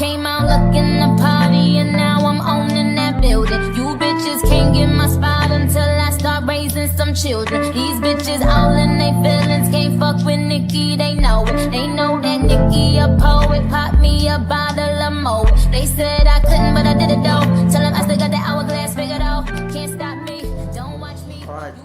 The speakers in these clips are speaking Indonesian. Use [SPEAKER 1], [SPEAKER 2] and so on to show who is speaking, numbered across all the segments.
[SPEAKER 1] Came out looking to party and now I'm owning that building. You bitches can't get my spot until I start raising some children. These bitches all in their feelings, can't fuck with Nicki, they know it. They know that Nicki a poet, pop me a bottle of Mo. They said I couldn't but I did it though. Tell them I still got that hourglass figured out. Can't stop me, don't watch me.
[SPEAKER 2] Alright,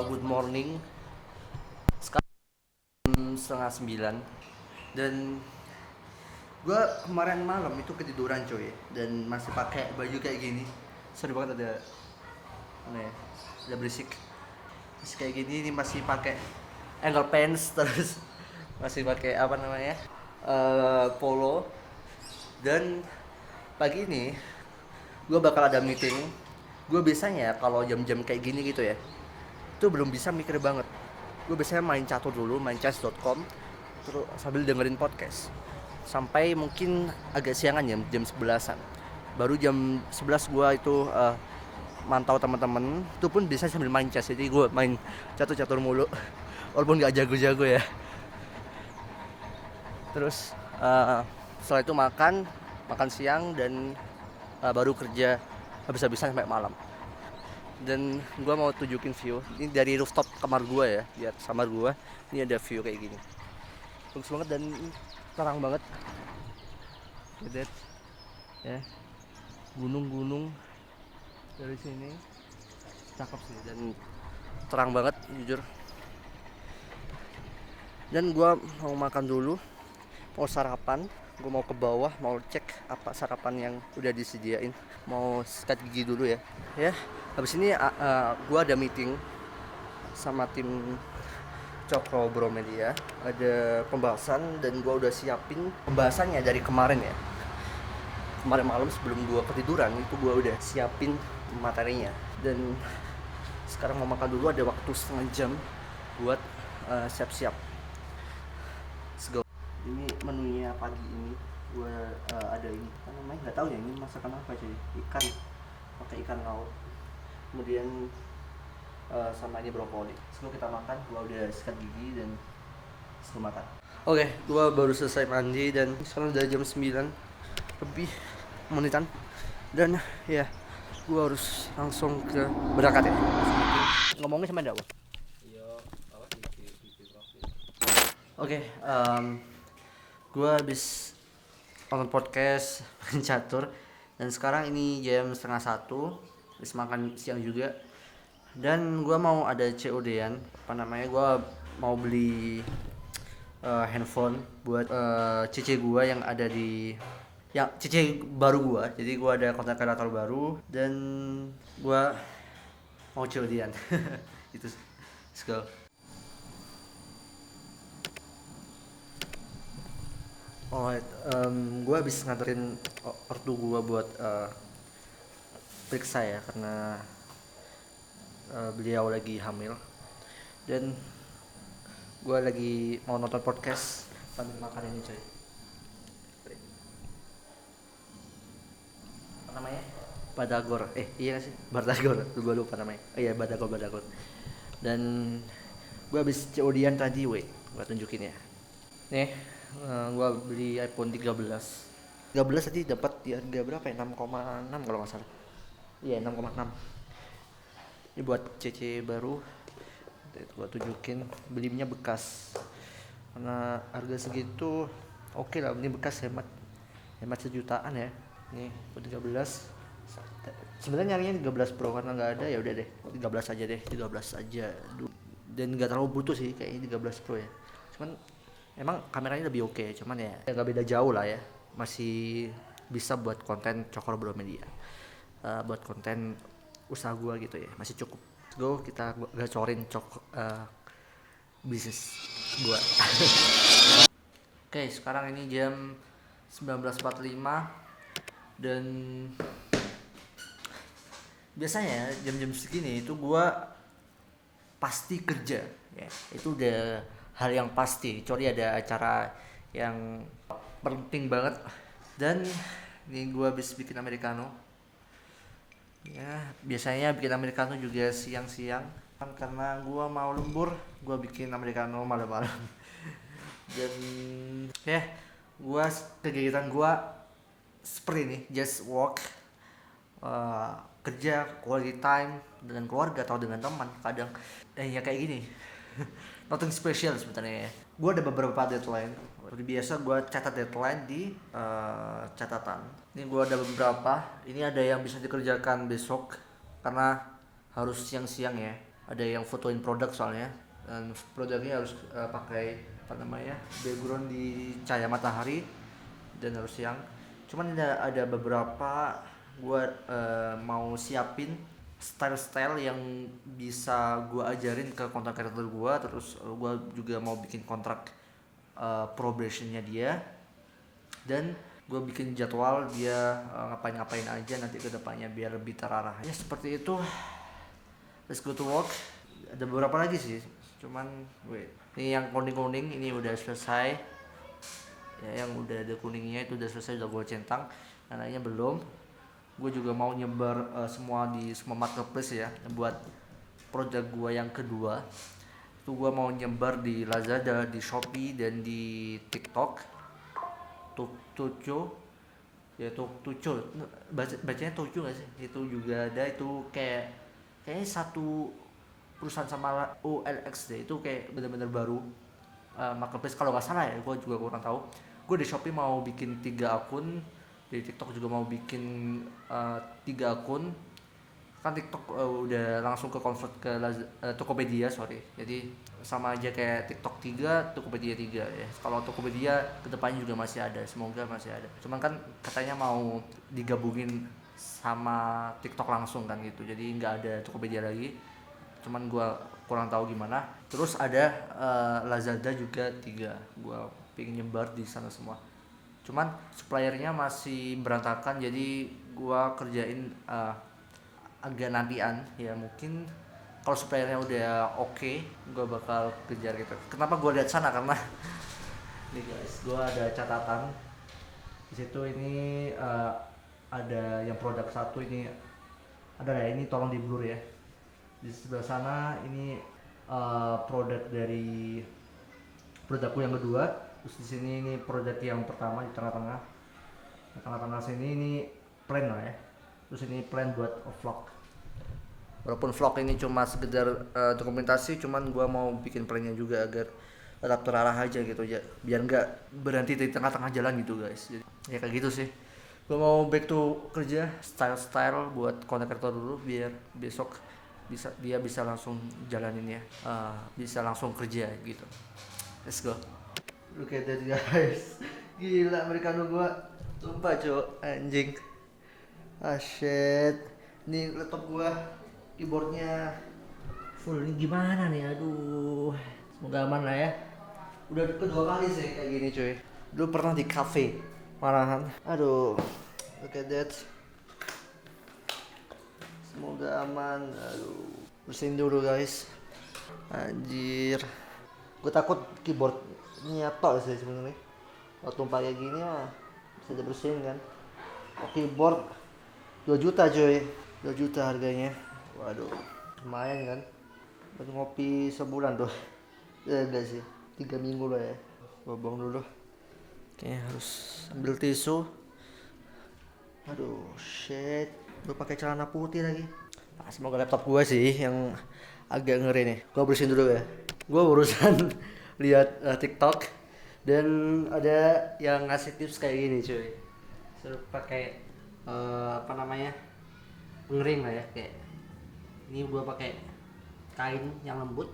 [SPEAKER 2] good morning. Sekarang 8:30 dan gue kemarin malam itu ketiduran coy, dan masih pakai baju kayak gini. Sorry banget ada ada berisik. Masih kayak gini, ini masih pakai ankle pants, terus masih pakai polo. Dan pagi ini gue bakal ada meeting. Gue biasanya kalau jam-jam kayak gini gitu ya, itu belum bisa mikir banget. Gue biasanya main catur dulu, main chess.com, terus sambil dengerin podcast sampai mungkin agak siangan jam 11-an. Baru jam 11 gue itu mantau teman-teman. Itu pun biasanya sambil main chess, jadi gue main catur-catur mulu walaupun gak jago-jago ya. Terus setelah itu makan siang dan baru kerja habis-habisan sampai malam. Dan gue mau tunjukin view ini dari rooftop kamar gue ya, lihat kamar gue ini ada view kayak gini, bagus banget dan terang banget. Lihat ya, gunung-gunung dari sini cakep sih dan terang banget jujur. Dan gue mau makan dulu, mau sarapan. Gue mau ke bawah, mau cek apa sarapan yang udah disediain. Mau sikat gigi dulu ya. Habis ini gue ada meeting sama tim Cokro Bro Media. Ada pembahasan dan gue udah siapin pembahasannya dari kemarin ya. Kemarin malam sebelum gue ketiduran itu gue udah siapin materinya. Dan sekarang mau makan dulu, ada waktu setengah jam buat siap-siap. Let's go. Ini menunya pagi ini gue ada ini apa namanya, nggak tahu ya ini masakan apa sih, ikan, pakai ikan laut, kemudian sama ini brokoli. Sebelum kita makan gue udah sikat gigi dan sebelum makan. Oke, gue baru selesai mandi dan sekarang udah jam 9 lebih menitan dan ya gue harus langsung ke berangkat ya. Ngomongnya sama Dawa. Oke, gue habis nonton podcast main catur dan sekarang ini jam 12:30, habis makan siang juga. Dan gue mau ada COD-an, gue mau beli handphone buat cici gue yang ada di cici baru gue. Jadi gue ada konten kreator baru dan gue mau COD-an. Itu, let's go. Alright, gue habis nganterin ortu gue buat periksa ya, karena beliau lagi hamil. Dan gue lagi mau nonton podcast sambil makan ini coy. Apa namanya? Badagor. Iya sih, Badagor. Gue lupa namanya. Iya, Badagor. Dan gue habis COD-an tadi, gue tunjukin ya. Nih, gue beli iPhone 13 tadi dapat di harga berapa ya, 6,6 kalau nggak salah. Iya, 6,6. Ini buat CC baru. Gue tunjukin, belinya bekas karena harga segitu oke lah. Ini bekas, hemat sejutaan ya. Nih buat 13. Sebenarnya nyarinya 13 Pro karena nggak ada, ya udah deh 13 aja. Dan nggak terlalu butuh sih kayaknya 13 Pro ya. Cuman emang kameranya lebih oke, cuman ya nggak beda jauh lah ya. Masih bisa buat konten Cokro Bro Media, buat konten usaha gua gitu ya, masih cukup. Go, kita gacorin bisnis gua. Oke, sekarang ini jam 19.45 dan biasanya jam-jam segini itu gua pasti kerja ya. Itu udah hal yang pasti, kecuali ada acara yang penting banget. Dan ini gue habis bikin americano ya. Biasanya bikin americano juga siang-siang kan, karena gue mau lembur, gue bikin americano malam-malam. Dan ya, kegiatan gue seperti ini, just work, kerja, quality time dengan keluarga atau dengan teman. Kadang ya kayak gini. Nothing special sebenarnya ya. Gue ada beberapa deadline. Seperti biasa gue catat deadline di catatan. Ini gue ada beberapa. Ini ada yang bisa dikerjakan besok karena harus siang-siang ya. Ada yang fotoin produk soalnya, dan produknya harus pakai background di cahaya matahari dan harus siang. Cuman ada beberapa gue mau siapin style-style yang bisa gue ajarin ke content creator gue. Terus gue juga mau bikin kontrak probationnya dia, dan gue bikin jadwal dia ngapain-ngapain aja nanti ke depannya biar lebih terarah. Ya seperti itu. Let's go to work. Ada beberapa lagi sih, cuman ini yang kuning-kuning ini udah selesai ya, yang udah ada kuningnya itu udah selesai, udah gue centang. Yang lainnya belum. Gue juga mau nyebar semua di semua marketplace ya, buat produk gue yang kedua itu gue mau nyebar di Lazada, di Shopee, dan di TikTok. Tuco ya, Tuco bacanya Tuco nggak sih? Itu juga ada, itu kayaknya satu perusahaan sama OLX deh, itu kayak bener-bener baru marketplace kalau nggak salah ya, gue juga kurang tahu. Gue di Shopee mau bikin 3 akun, di TikTok juga mau bikin 3 akun. Kan TikTok udah langsung ke convert ke Tokopedia, jadi sama aja kayak TikTok 3, Tokopedia 3 ya. Kalau Tokopedia kedepannya juga masih ada, semoga masih ada. Cuman kan katanya mau digabungin sama TikTok langsung kan gitu, jadi nggak ada Tokopedia lagi. Cuman gua kurang tahu gimana. Terus ada Lazada juga 3, gua pengen nyebar di sana semua. Cuman suppliernya masih berantakan, jadi gua kerjain agak nantian ya. Mungkin kalau suppliernya udah oke, gua bakal kejar gitu. Kenapa gua lihat sana, karena nih guys, gua ada catatan di situ. Ini ada yang produk satu ini ada ya, ini tolong di blur ya. Di sebelah sana ini produk dari produkku yang kedua. Terus di sini ini produk yang pertama di tengah-tengah. Di tengah-tengah sini ini plan lah ya. Terus ini plan buat vlog. Walaupun vlog ini cuma sekedar dokumentasi, cuman gua mau bikin plannya juga agar tetap terarah aja gitu ya, biar nggak berhenti di tengah-tengah jalan gitu guys. Jadi, ya kayak gitu sih. Gue mau back to kerja, style buat content creator dulu, biar besok dia bisa langsung jalanin ya, bisa langsung kerja gitu. Let's go. Look at that guys, gila americano gua, sumpah cok, anjing. Shit, ini laptop gua keyboardnya full, ini gimana nih, aduh. Semoga aman lah ya. Udah kedua kali sih kayak gini cuy. Dulu pernah di cafe malahan. Aduh, look at that. Semoga aman. Aduh, bersihin dulu guys. Anjir, gue takut keyboardnya tok sih sebenarnya. Kalau tumpah kayak gini mah bisa dibersihin kan. Oh, keyboard 2 juta cuy, 2 juta harganya. Waduh, lumayan kan buat ngopi sebulan tuh. Ya enggak sih, 3 minggu lah ya. Gue buang dulu. Kayaknya harus ambil tisu. Aduh, shit. Gue pakai celana putih lagi. Semoga laptop gue sih yang agak ngeri nih. Gue bersihin dulu ya. Gue urusan lihat TikTok, dan ada yang ngasih tips kayak gini cuy. Suruh pakai pengering lah ya, kayak ini gue pakai kain yang lembut,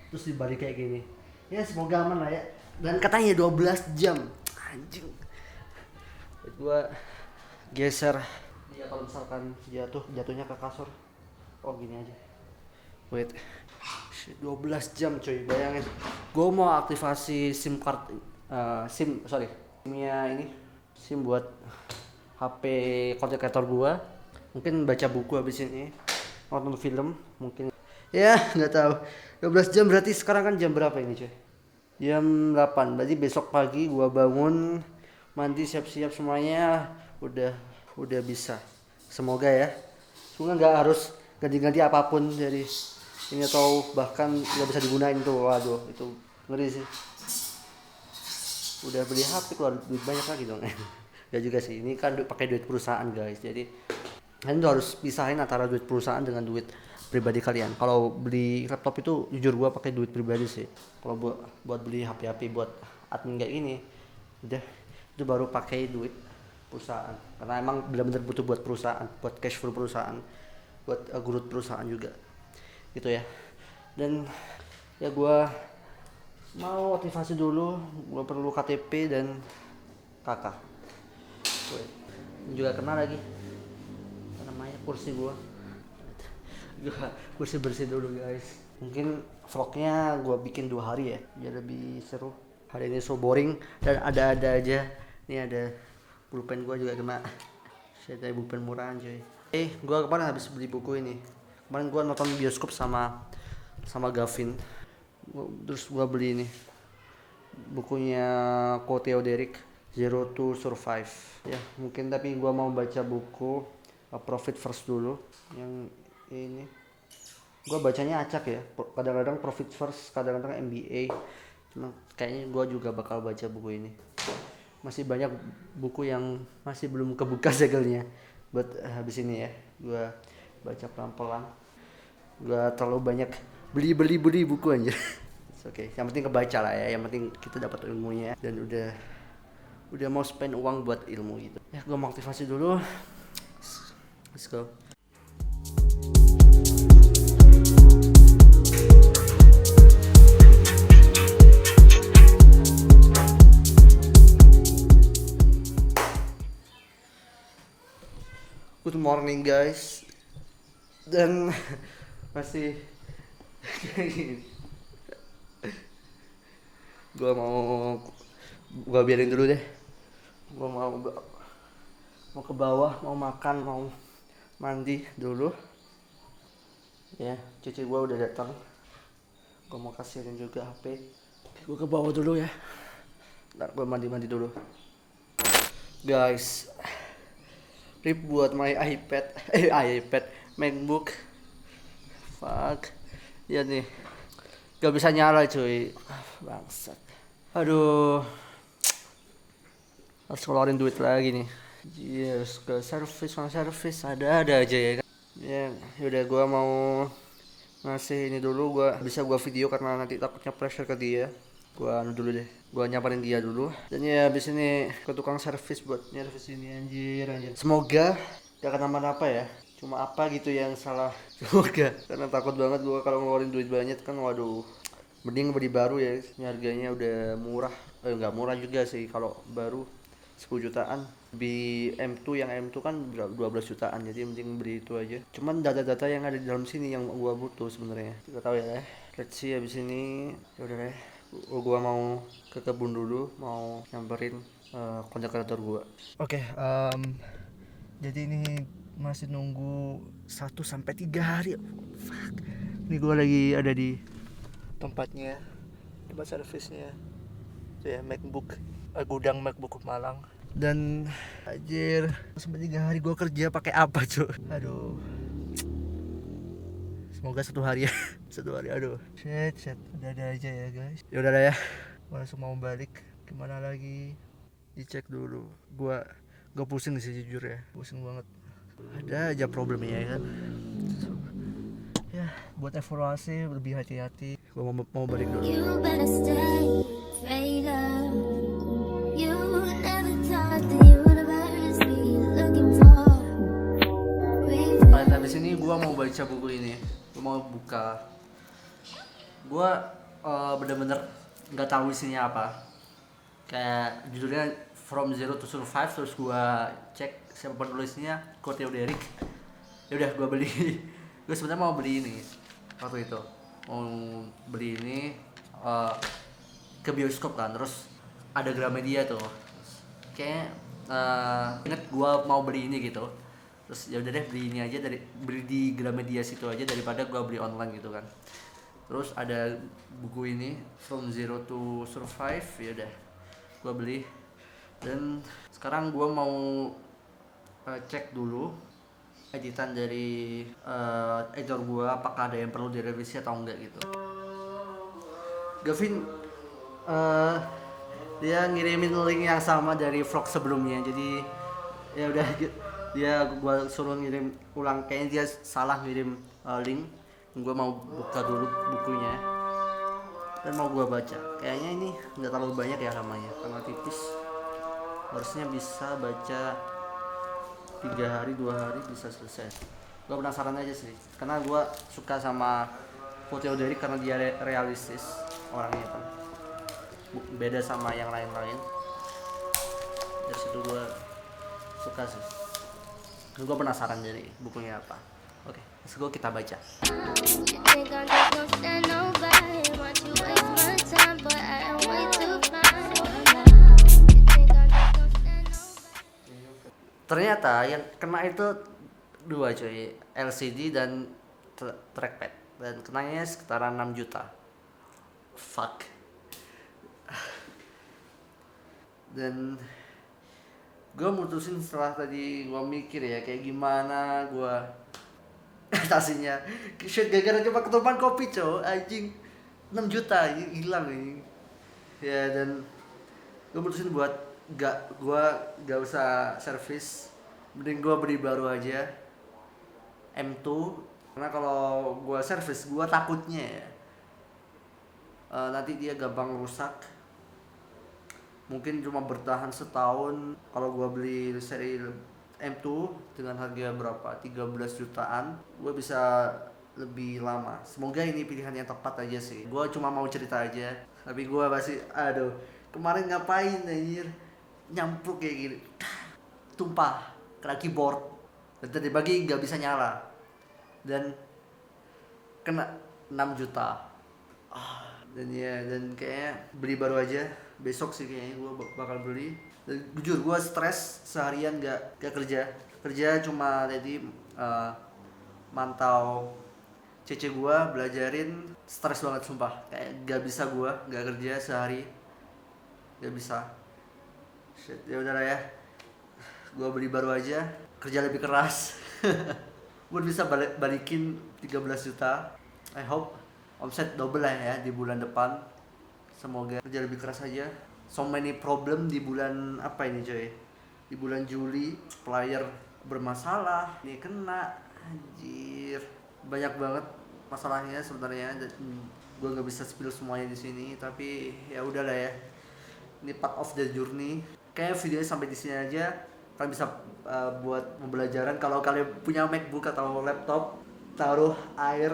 [SPEAKER 2] terus dibalik kayak gini. Ya semoga aman lah ya. Dan katanya 12 jam. Anjing. Gue geser dia kalau misalkan jatuhnya ke kasur. Oh gini aja. Wait. 12 jam coy, bayangin. Gue mau aktivasi SIM card, SIM-nya ini, SIM buat HP content creator gue. Mungkin baca buku habis ini, nonton film mungkin. Ya nggak tahu. 12 jam berarti sekarang kan jam berapa ini coy? Jam 8. Berarti besok pagi gue bangun, mandi, siap-siap semuanya udah bisa. Semoga ya. Semoga nggak harus ganti-ganti apapun dari ini, atau bahkan nggak bisa digunain tuh. Waduh, itu ngeri sih. Udah beli HP keluar duit banyak lagi dong. Ya juga sih, ini kan pakai duit perusahaan guys, jadi kalian tuh harus pisahin antara duit perusahaan dengan duit pribadi kalian. Kalau beli laptop itu jujur gua pakai duit pribadi sih. Kalau buat beli HP buat admin kayak gini, udah itu baru pakai duit perusahaan. Karena emang benar-benar butuh buat perusahaan, buat cash flow perusahaan, buat growth perusahaan juga. Gitu ya. Dan ya gua mau aktivasi dulu, gua perlu KTP dan KK. Ini juga kena lagi namanya kursi gua bersih dulu guys. Mungkin vlognya gua bikin 2 hari ya biar lebih seru. Hari ini so boring dan ada aja. Ini ada pulpen gua juga kena. Saya pulpen murahan coy. Gua kemarin habis beli buku ini. Kemarin gua nonton bioskop sama Gavin. Terus gua beli ini bukunya Ko Theoderic, Zero to Survive ya. Mungkin tapi gua mau baca buku Profit First dulu. Yang ini gua bacanya acak ya, kadang-kadang Profit First, kadang-kadang MBA. Cuma kayaknya gua juga bakal baca buku ini. Masih banyak buku yang masih belum kebuka segelnya buat habis ini ya. Gua baca pelan-pelan, gua terlalu banyak beli buku aja. Oke, yang penting kebaca lah ya, yang penting kita dapat ilmunya dan udah mau spend uang buat ilmu gitu ya. Gue mau aktivasi dulu, let's go. Good morning guys, dan masih gua biarin dulu deh. Gua mau ke bawah, mau makan, mau mandi dulu ya. Cuci gua udah datang, gua mau kasihin juga HP. Gua ke bawah dulu ya. Ntar gua mandi dulu guys. Rip buat my iPad MacBook, fuck ya nih, gak bisa nyala cuy, bangsat. Aduh, harus keluarin duit lagi nih. Yes, ke service ada aja ya kan. Ya udah, gua mau ngasih ini dulu. Gua video karena nanti takutnya pressure ke dia. Gua dulu deh, gua nyamperin dia dulu. Dan ya habis ini ke tukang servis buat nyervis ini. Anjir. Semoga gak kenapa-napa ya. Cuma apa gitu yang salah. Semoga, karena takut banget gua kalau ngeluarin duit banyak kan. Waduh, mending beli baru ya. Ini harganya udah murah. Nggak murah juga sih kalau baru, 10 jutaan. Di M2, yang M2 kan 12 jutaan, jadi mending beli itu aja. Cuman data-data yang ada di dalam sini yang gua butuh sebenarnya. Kita tahu ya. Let's see habis ini. Ya udah deh. Gua mau ke kebun dulu, mau nyamperin kontraktor gua. Oke, jadi ini masih nunggu 1-3 hari. Fuck. Ini gua lagi ada di tempat servisnya. Itu ya, MacBook, gudang MacBook Malang. Dan anjir, sampai 3 hari gua kerja pakai apa cuy? Aduh, semoga 1 hari ya. 1 hari, aduh. Shit, ada aja ya guys. Ya udah ya, gua langsung mau balik. Gimana lagi? Dicek dulu. Gua pusing sih jujur ya, pusing banget. Ada aja problemnya ya kan. Ya, buat evaluasi lebih hati-hati. Gua mau balik dulu.
[SPEAKER 1] You better stay, traitor. You never thought the universe be looking for.
[SPEAKER 2] Habis ini gua mau baca buku ini. Gua mau buka. Gua bener-bener nggak tahu isinya apa. Kayak judulnya From Zero to Survive. Terus gua cek siapa penulisnya, Ko Theoderic. Ya udah, gua beli. Gue sebenarnya mau beli ini waktu itu, mau beli ini ke bioskop kan. Terus ada Gramedia tuh, kayak inget gue mau beli ini gitu. Terus ya udah deh, beli ini aja, beli di Gramedia situ aja daripada gue beli online gitu kan. Terus ada buku ini From Zero to Survive, ya udah gue beli. Dan sekarang gue mau cek dulu editan dari editor gua, apakah ada yang perlu direvisi atau enggak gitu. Gavin Dia ngirimin link yang sama dari vlog sebelumnya, jadi ya udah gua suruh ngirim ulang, kayaknya dia salah ngirim link. Gua mau buka dulu bukunya dan mau gua baca. Kayaknya ini nggak terlalu banyak ya halamannya karena tipis, harusnya bisa baca 3 hari 2 hari bisa selesai. Gua penasaran aja sih karena gua suka sama Foto Derek karena dia realistis orangnya kan, beda sama yang lain-lain. Dari situ gue suka sih, gue penasaran jadi bukunya apa. Oke, let's go, kita baca.
[SPEAKER 1] You think I'm just gonna stand nobody? Watch you waste my time, but I am way too fine. You think I'm just gonna stand nobody?
[SPEAKER 2] Ternyata yang kena itu 2 cuy, LCD dan trackpad, dan kenanya sekitaran 6 juta. Fuck. Dan gue mutusin setelah tadi gue mikir ya kayak gimana gue atasinya. Shit, gara-gara cuma ketupan kopi cow, anjing 6 juta hilang ini ya. Dan gue mutusin buat gue gak usah servis, mending gue beli baru aja M2, karena kalau gue servis gue takutnya ya nanti dia gampang rusak. Mungkin cuma bertahan setahun. Kalau gua beli seri M2 dengan harga berapa, 13 jutaan, gua bisa lebih lama. Semoga ini pilihan yang tepat aja sih. Gua cuma mau cerita aja, tapi gua masih aduh, kemarin ngapain anjir, nyampluk kayak gini, tumpah kena keyboard, dan tadi pagi nggak bisa nyala dan kena 6 juta. Dan kayaknya beli baru aja besok sih, kayaknya gue bakal beli. Dan jujur gue stres seharian gak kerja cuma tadi mantau cece gue, belajarin. Stres banget sumpah, kayak gak bisa gue gak kerja sehari, gak bisa. Shit, ya udahlah ya, gue beli baru aja, kerja lebih keras buat bisa balikin 13 juta. I hope omset double lah ya di bulan depan. Semoga kerja lebih keras aja. So many problem di bulan apa ini coy, di bulan Juli. Supplier bermasalah, ini kena, anjir banyak banget masalahnya sebenarnya. Gue nggak bisa spill semuanya di sini, tapi ya udahlah ya, ini part of the journey. Kayak videonya sampai di sini aja. Kalian bisa buat pembelajaran. Kalau kalian punya MacBook atau laptop, taruh air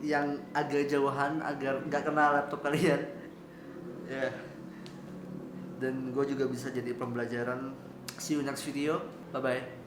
[SPEAKER 2] yang agak jauhan agar nggak kena laptop kalian ya. Dan gue juga bisa jadi pembelajaran. See you next video, bye bye.